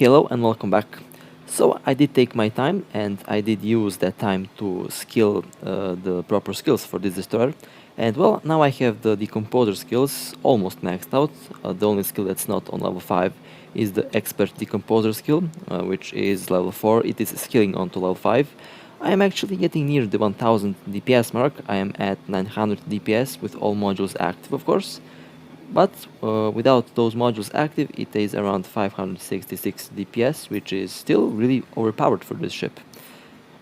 Hello and welcome back. So I did take my time and I did use that time to skill the proper skills for this destroyer. And well, now I have the decomposer skills almost maxed out. The only skill that's not on level 5 is the expert decomposer skill, which is level 4. It is scaling onto level 5. I am actually getting near the 1000 DPS mark. I am at 900 DPS with all modules active, of course. But without those modules active, it is around 566 DPS, which is still really overpowered for this ship.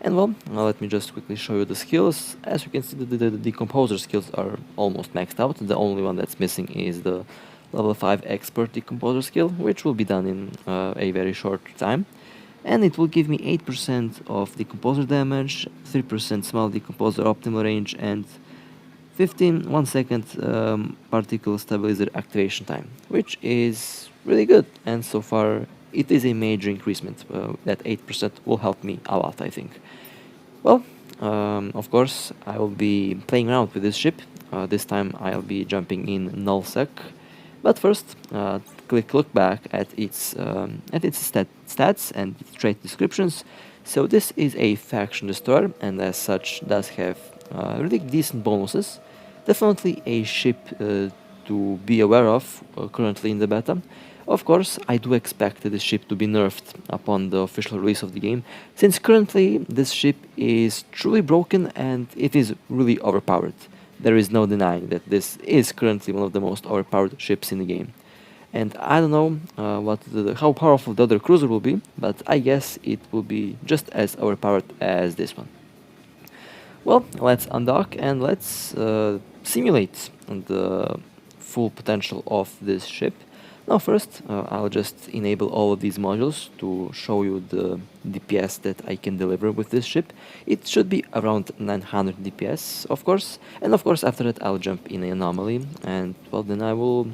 And well, now let me just quickly show you the skills. As you can see, the decomposer skills are almost maxed out. The only one that's missing is the level 5 expert decomposer skill, which will be done in a very short time. And it will give me 8% of decomposer damage, 3% small decomposer optimal range, and 1 second particle stabilizer activation time, which is really good, and so far it is a major increasement. That 8% will help me a lot, I think. Well, of course, I will be playing around with this ship. This time I'll be jumping in null-sec, but first, quick look back at its stats and its trait descriptions. So this is a faction destroyer, and as such does have really decent bonuses. Definitely a ship to be aware of currently in the beta. Of course, I do expect this ship to be nerfed upon the official release of the game, since currently this ship is truly broken and it is really overpowered. There is no denying that this is currently one of the most overpowered ships in the game. And I don't know how powerful the other cruiser will be, but I guess it will be just as overpowered as this one. Well, let's undock and let's simulate the full potential of this ship. Now first, I'll just enable all of these modules to show you the DPS that I can deliver with this ship. It should be around 900 DPS, of course, and of course after that I'll jump in an anomaly, and well, then I will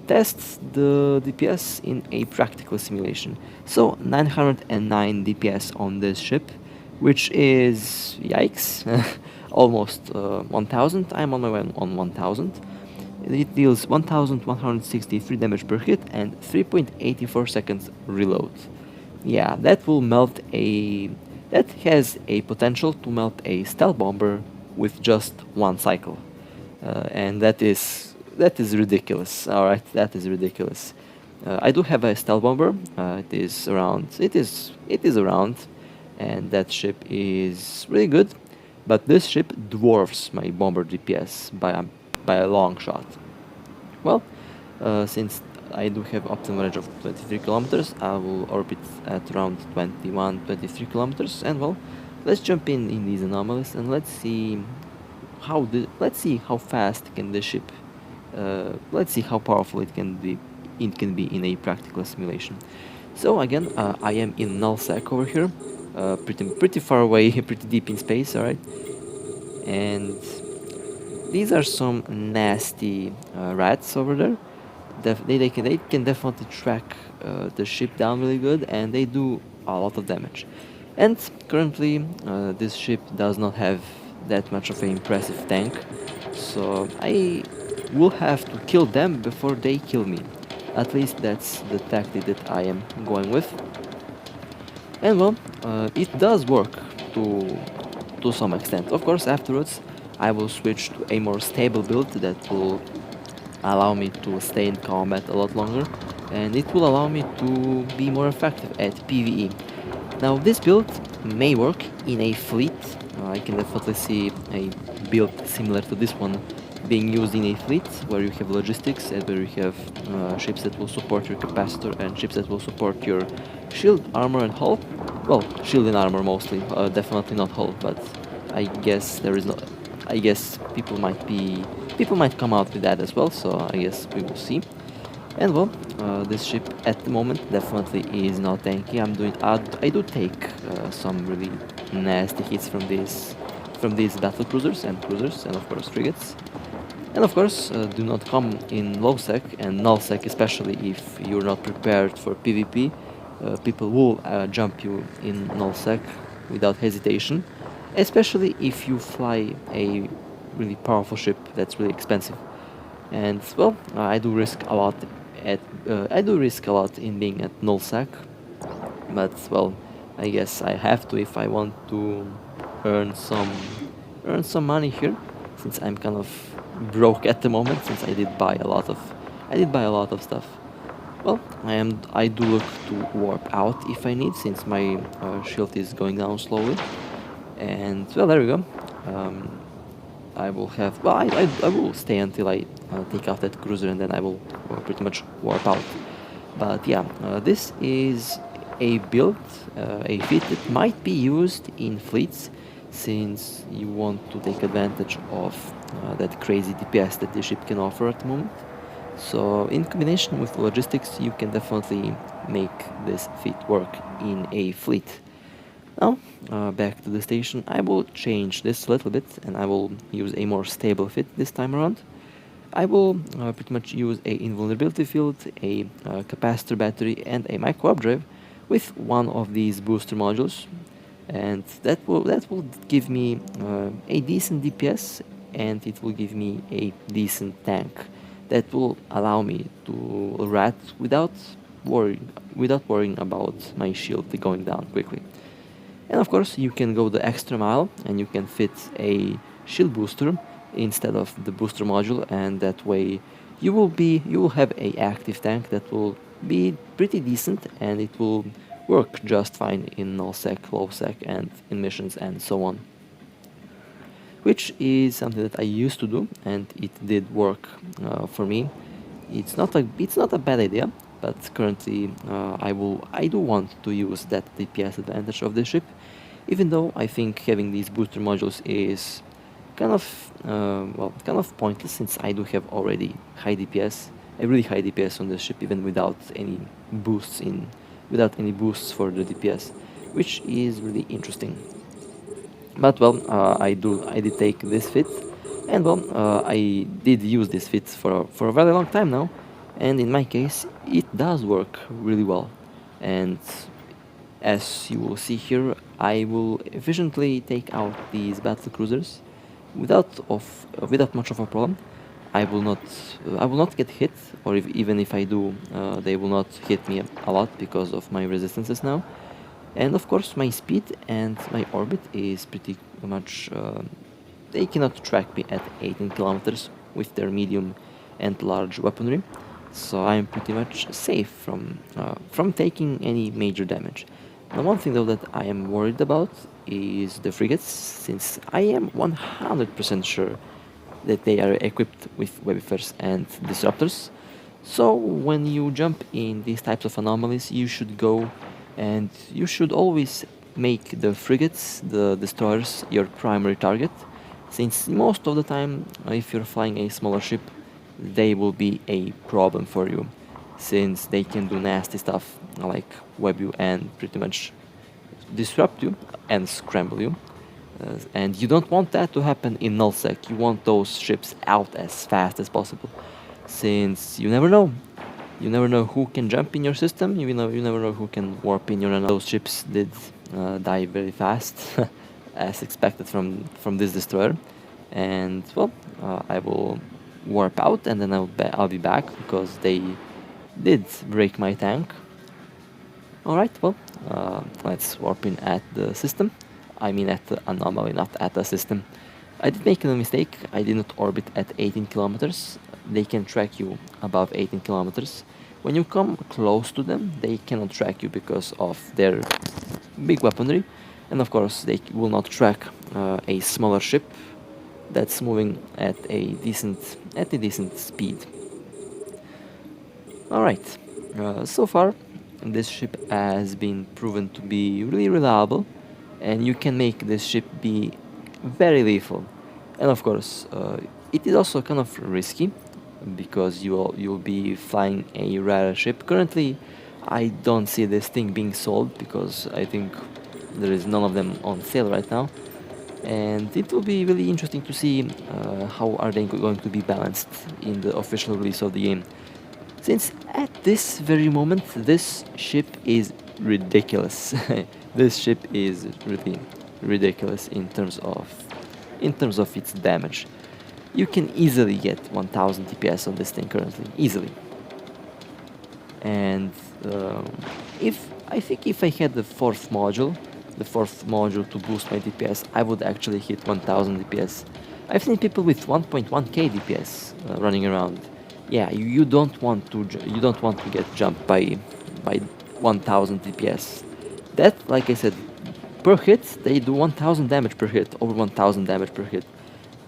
test the DPS in a practical simulation. So 909 DPS on this ship, which is, yikes, almost 1000. I'm on my way on 1000. It deals 1163 damage per hit and 3.84 seconds reload. Yeah, that will melt that has a potential to melt a stealth bomber with just one cycle. And that is ridiculous. Alright, that is ridiculous. I do have a stealth bomber. It is around, and that ship is really good, but this ship dwarfs my bomber DPS by a long shot. Well, since I do have optimal range of 23 kilometers, I will orbit at around 23 kilometers, and well, let's jump in these anomalies and let's see how fast can this ship. Let's see how powerful it can be in a practical simulation. So again, I am in null-sec over here. Pretty far away, pretty deep in space, alright? And these are some nasty rats over there. They can definitely track the ship down really good, and they do a lot of damage. And currently, this ship does not have that much of an impressive tank, so I will have to kill them before they kill me. At least that's the tactic that I am going with. And well, it does work to some extent. Of course, afterwards I will switch to a more stable build that will allow me to stay in combat a lot longer, and it will allow me to be more effective at PvE. Now this build may work in a fleet. I can definitely see a build similar to this one being used in a fleet, where you have logistics and where you have ships that will support your capacitor and ships that will support your shield, armor and hull. Well, shield and armor mostly, definitely not hull, but I guess people might come out with that as well, so I guess we will see. And well, this ship at the moment definitely is not tanky. I do take some really nasty hits from these battle cruisers, and of course frigates. And of course, do not come in low-sec and null-sec, especially if you're not prepared for PvP. People will jump you in null-sec without hesitation, especially if you fly a really powerful ship that's really expensive. And well, I do risk a lot in being at null-sec, but well, I guess I have to if I want to earn some money here, since I'm kind of broke at the moment, since I did buy a lot of stuff. Well, I do look to warp out if I need, since my shield is going down slowly. And well, there we go. I will have, well, I will stay until I take out that cruiser, and then I will pretty much warp out. But yeah, this is a build, a feat that might be used in fleets, since you want to take advantage of that crazy DPS that the ship can offer at the moment. So in combination with logistics, you can definitely make this feat work in a fleet. Now, back to the station, I will change this a little bit, and I will use a more stable fit this time around. I will pretty much use a invulnerability field, a capacitor battery, and a micro warp drive with one of these booster modules, and that will give me a decent DPS, and it will give me a decent tank that will allow me to rat without worrying about my shield going down quickly. And of course, you can go the extra mile and you can fit a shield booster instead of the booster module, and that way you will have a active tank that will be pretty decent, and it will work just fine in null-sec, low-sec, and in missions and so on. Which is something that I used to do, and it did work for me. It's not a bad idea, but currently I do want to use that DPS advantage of the ship, even though I think having these booster modules is kind of pointless, since I do have already high DPS, a really high DPS on the ship, even without any boosts for the DPS, which is really interesting. But well, I did take this fit, and well, I did use this fit for a very long time now, and in my case, it does work really well. And as you will see here, I will efficiently take out these battle cruisers without much of a problem. I will not get hit, or even if I do, they will not hit me a lot because of my resistances now. And of course, my speed and my orbit is pretty much, they cannot track me at 18 kilometers with their medium and large weaponry, so I'm pretty much safe from taking any major damage. Now, one thing though that I am worried about is the frigates, since I am 100% sure that they are equipped with webifers and disruptors. So when you jump in these types of anomalies, you should go and you should always make the frigates, the destroyers, your primary target, since most of the time, if you're flying a smaller ship, they will be a problem for you, since they can do nasty stuff like web you and pretty much disrupt you and scramble you. And you don't want that to happen in null-sec. You want those ships out as fast as possible, since you never know. You never know who can jump in your system. You never know who can warp in your. Those ships did die very fast, as expected from this destroyer. And well, I will warp out, and then I'll be back because they did break my tank. All right, well, let's warp in at the system. I mean at the anomaly, not at the system. I did make a mistake. I did not orbit at 18 kilometers. They can track you above 18 kilometers. When you come close to them, they cannot track you because of their big weaponry. And of course, they will not track a smaller ship that's moving at a decent speed. Alright, so far this ship has been proven to be really reliable, and you can make this ship be very lethal. And of course, it is also kind of risky, because you'll be flying a rare ship. Currently, I don't see this thing being sold, because I think there is none of them on sale right now. And it will be really interesting to see how are they going to be balanced in the official release of the game. Since at this very moment, this ship is ridiculous. This ship is really ridiculous in terms of its damage. You can easily get 1000 DPS on this thing currently, easily. And If I think if I had the fourth module to boost my DPS, I would actually hit 1000 DPS. I've seen people with 1.1k DPS running around. Yeah, you don't want to you don't want to get jumped by 1000 DPS. That, like I said, per hit they do 1000 damage per hit, over 1000 damage per hit.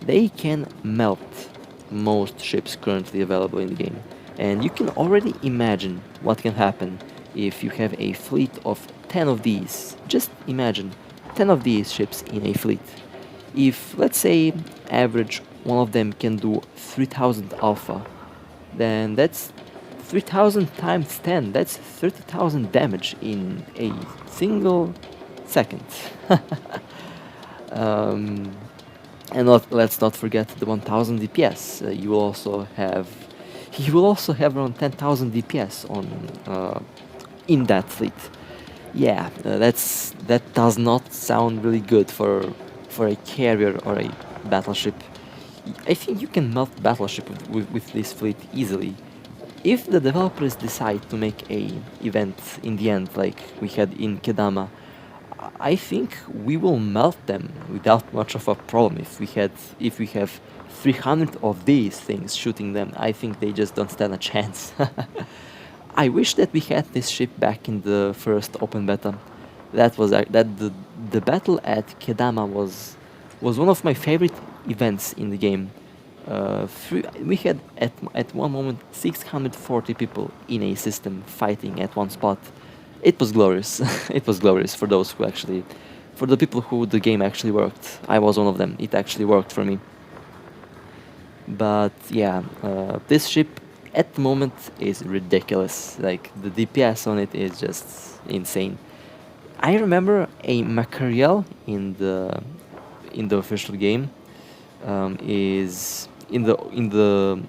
They can melt most ships currently available in the game, and you can already imagine what can happen if you have a fleet of 10 of these. Just imagine 10 of these ships in a fleet. If, let's say, average one of them can do 3000 alpha, then that's 3000 times 10, that's 30,000 damage in a single second. um, and let's not forget the 1000 DPS. You will also have around 10,000 DPS on in that fleet. Yeah, that does not sound really good for a carrier or a battleship. I think you can melt battleship with this fleet easily. If the developers decide to make a event in the end, like we had in Kedama, I think we will melt them without much of a problem. If we have 300 of these things shooting them, I think they just don't stand a chance. I wish that we had this ship back in the first open beta. The battle at Kedama was one of my favorite events in the game. We had at one moment 640 people in a system fighting at one spot. It was glorious. It was glorious for those who actually, for the people who the game actually worked. I was one of them. It actually worked for me. But yeah, this ship at the moment is ridiculous. Like the DPS on it is just insane. I remember a Macariel in the official game is in the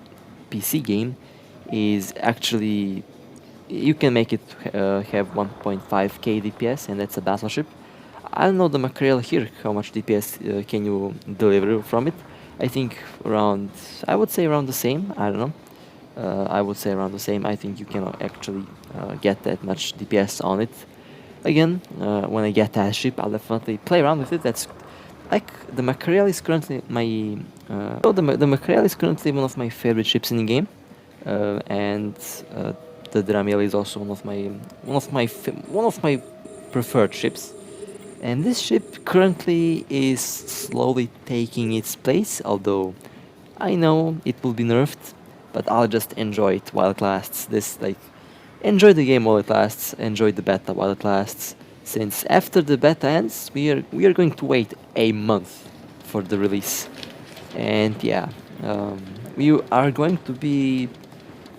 PC game is actually, you can make it have 1.5k DPS, and that's a battleship. I don't know the Macariel here, how much DPS can you deliver from it. I think around, I would say around the same, I don't know. I would say around the same. I think you cannot actually get that much DPS on it. Again, when I get that ship, I'll definitely play around with it. That's like the Macariel is currently my the Macariel is currently one of my favorite ships in the game, and the Dramiel is also one of my preferred ships. And this ship currently is slowly taking its place, although I know it will be nerfed, but I'll just enjoy it while it lasts. Enjoy the game while it lasts, enjoy the beta while it lasts, since after the beta ends, we are going to wait a month for the release. And yeah, we are going to be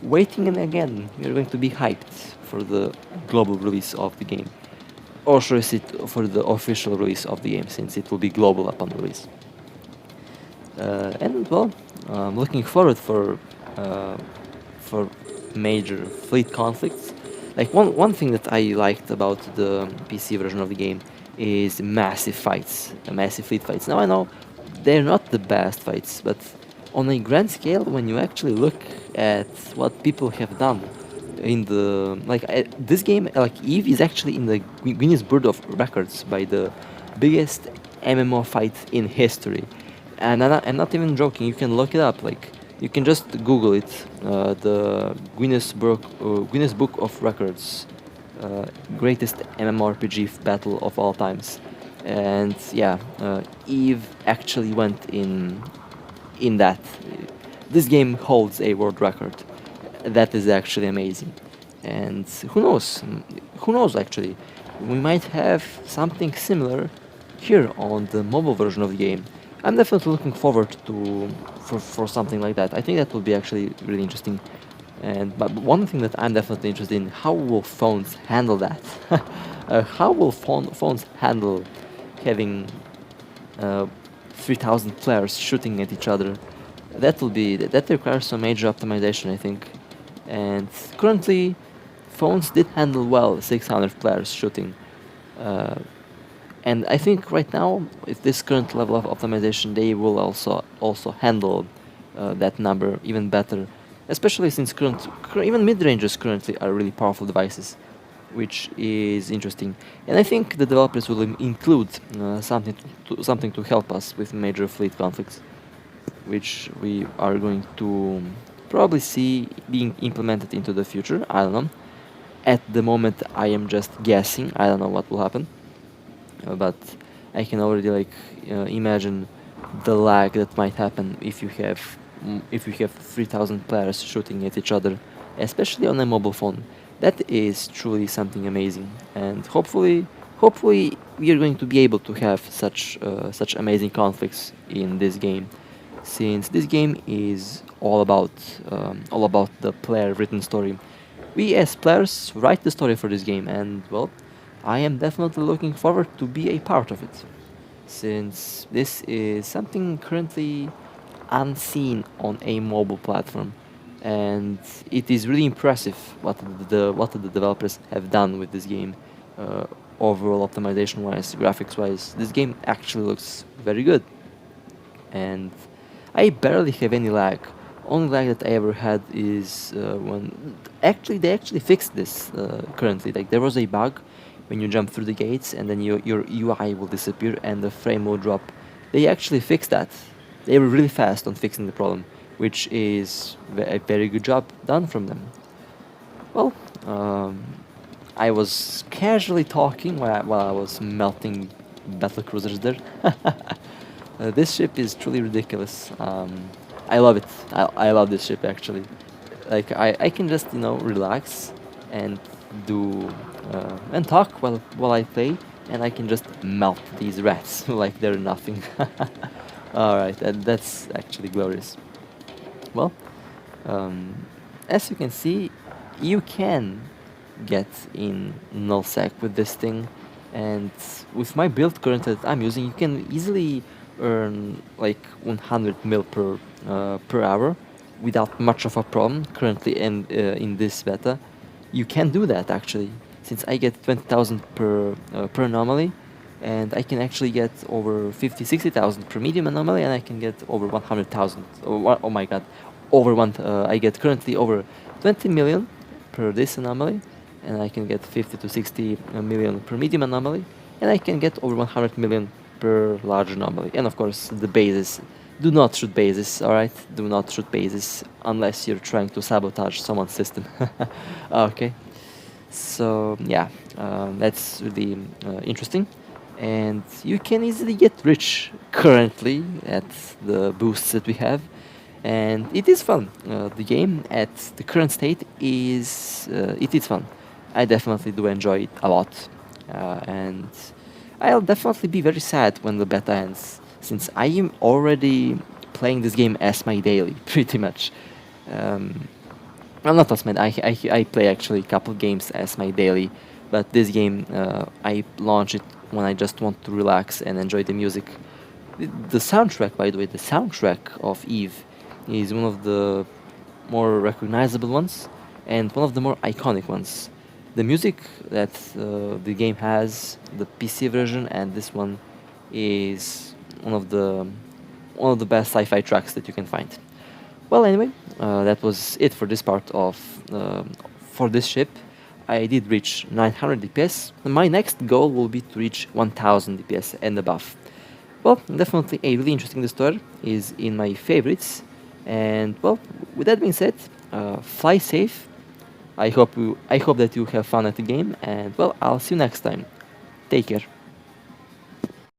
waiting, and again, we are going to be hyped for the global release of the game. Or should I say for the official release of the game, since it will be global upon release. And well, I'm looking forward for major fleet conflicts. Like one thing that I liked about the PC version of the game is massive fights, massive fleet fights. Now I know they're not the best fights, but on a grand scale, when you actually look at what people have done in the this game, like Eve is actually in the Guinness Book of Records by the biggest MMO fight in history, and I'm not even joking. You can look it up. Like you can just Google it, the Guinness Book of Records, greatest MMORPG battle of all times, and yeah, Eve actually went in that. This game holds a world record. That is actually amazing, and who knows? Who knows? Actually, we might have something similar here on the mobile version of the game. I'm definitely looking forward for something like that. I think that would be actually really interesting. But one thing that I'm definitely interested in, how will phones handle that? How will phones handle having 3,000 players shooting at each other? That requires some major optimization, I think. And currently, phones did handle well 600 players shooting. And I think right now, with this current level of optimization, they will also handle that number even better. Especially since even mid-rangers currently are really powerful devices. which is interesting. And I think the developers will include something to help us with major fleet conflicts, which we are going to probably see being implemented into the future. I don't know. At the moment, I am just guessing. I don't know what will happen, but I can already imagine the lag that might happen if you have 3,000 players shooting at each other, especially on a mobile phone. That is truly something amazing, and hopefully we are going to be able to have such amazing conflicts in this game, since this game is all about the player written story. We as players write the story for this game, and well, I am definitely looking forward to be a part of it, since this is something currently unseen on a mobile platform, and it is really impressive what the developers have done with this game. Uh, Overall optimization wise, graphics wise, this game actually looks very good, and I barely have any lag. Only lag that I ever had is when actually they actually fixed this currently. Like there was a bug when you jump through the gates and then your UI will disappear and the frame will drop. They actually fixed that. They were really fast on fixing the problem, which is a very good job done from them. Well, I was casually talking while I was melting battle cruisers there. This ship is truly ridiculous. I love it. I love this ship actually. Like I can just relax and do and talk while I play, and I can just melt these rats like they're nothing. All right, and that's actually glorious. Well, um, as you can see, you can get in null-sec with this thing, and with my build currently that I'm using, you can easily earn like 100 mil per hour without much of a problem currently. And in this beta you can do that actually, since I get 20,000 per anomaly, and I can actually get over 50-60,000 per medium anomaly, and I can get over 100,000. Oh my god, over one. I get currently over 20 million per this anomaly, and I can get 50 to 60 million per medium anomaly, and I can get over 100 million per large anomaly. And of course, the bases. Do not shoot bases, alright? Do not shoot bases unless you're trying to sabotage someone's system. Okay, so yeah, that's really interesting. And you can easily get rich currently at the boosts that we have. And it is fun. The game at the current state it is fun. I definitely do enjoy it a lot, and I'll definitely be very sad when the beta ends, since I am already playing this game as my daily, pretty much. Um, well, not as my I play actually a couple games as my daily, but this game I launch it when I just want to relax and enjoy the music. The soundtrack, by the way, the soundtrack of Eve is one of the more recognizable ones and one of the more iconic ones. The music that the game has, the PC version and this one, is one of the best sci-fi tracks that you can find. Well, anyway, that was it for this part of for this ship. I did reach 900 DPS. My next goal will be to reach 1000 DPS and above. Well, definitely a really interesting story, is in my favorites. And well, with that being said, fly safe. I hope that you have fun at the game, and well, I'll see you next time. Take care.